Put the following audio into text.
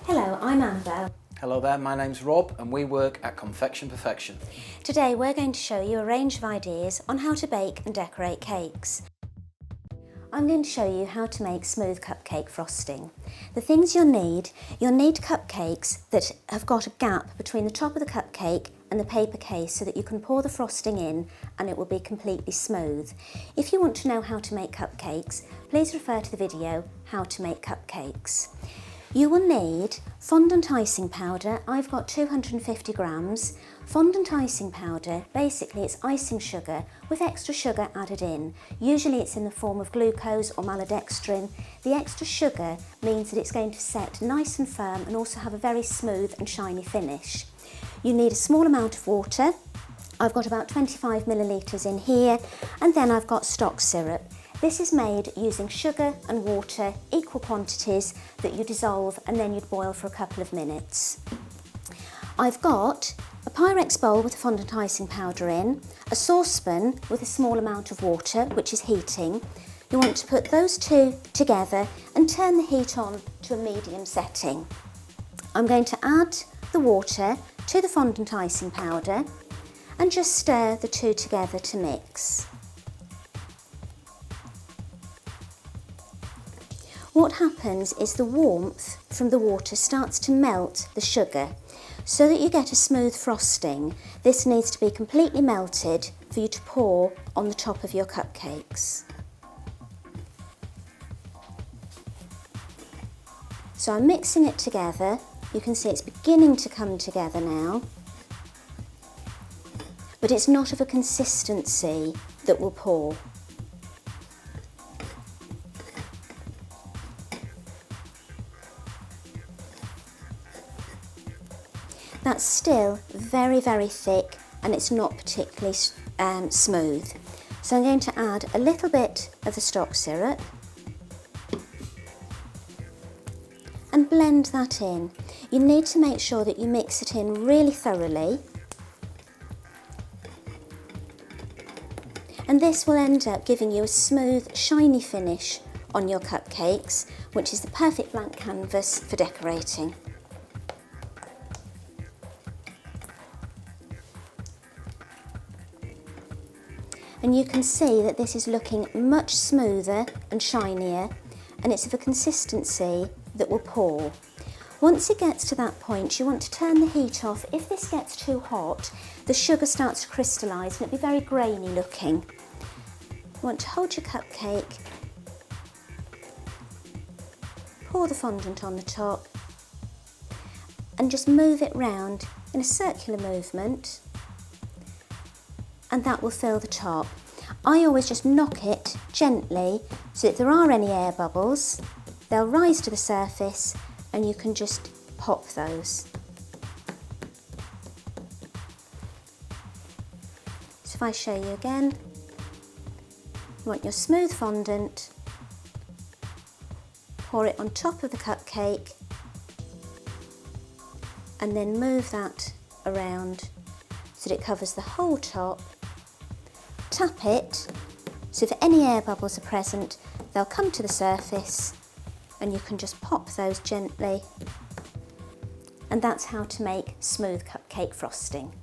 Hello, I'm Annabelle. Hello there, my name's Rob and we work at Confection Perfection. Today we're going to show you a range of ideas on how to bake and decorate cakes. I'm going to show you how to make smooth cupcake frosting. The things you'll need cupcakes that have got a gap between the top of the cupcake and the paper case so that you can pour the frosting in and it will be completely smooth. If you want to know how to make cupcakes, please refer to the video How to Make Cupcakes. You will need fondant icing powder. I've got 250 grams. Fondant icing powder, basically it's icing sugar with extra sugar added in. Usually it's in the form of glucose or maltodextrin. The extra sugar means that it's going to set nice and firm and also have a very smooth and shiny finish. You need a small amount of water. I've got about 25 millilitres in here, and then I've got stock syrup. This is made using sugar and water, equal quantities that you dissolve and then you'd boil for a couple of minutes. I've got a Pyrex bowl with the fondant icing powder in, a saucepan with a small amount of water which is heating. You want to put those two together and turn the heat on to a medium setting. I'm going to add the water to the fondant icing powder and just stir the two together to mix. What happens is the warmth from the water starts to melt the sugar. So that you get a smooth frosting, this needs to be completely melted for you to pour on the top of your cupcakes. So I'm mixing it together. You can see it's beginning to come together now, but it's not of a consistency that will pour. That's still very, very thick and it's not particularly smooth. So I'm going to add a little bit of the stock syrup and blend that in. You need to make sure that you mix it in really thoroughly. And this will end up giving you a smooth, shiny finish on your cupcakes, which is the perfect blank canvas for decorating. And you can see that this is looking much smoother and shinier, and it's of a consistency that will pour. Once it gets to that point, you want to turn the heat off. If this gets too hot, the sugar starts to crystallise and it'll be very grainy looking. You want to hold your cupcake, pour the fondant on the top, and just move it round in a circular movement, and that will fill the top. I always just knock it gently so if there are any air bubbles, they'll rise to the surface and you can just pop those. So if I show you again, you want your smooth fondant, pour it on top of the cupcake and then move that around so that it covers the whole top. Tap it, so if any air bubbles are present, they'll come to the surface and you can just pop those gently. And that's how to make smooth cupcake frosting.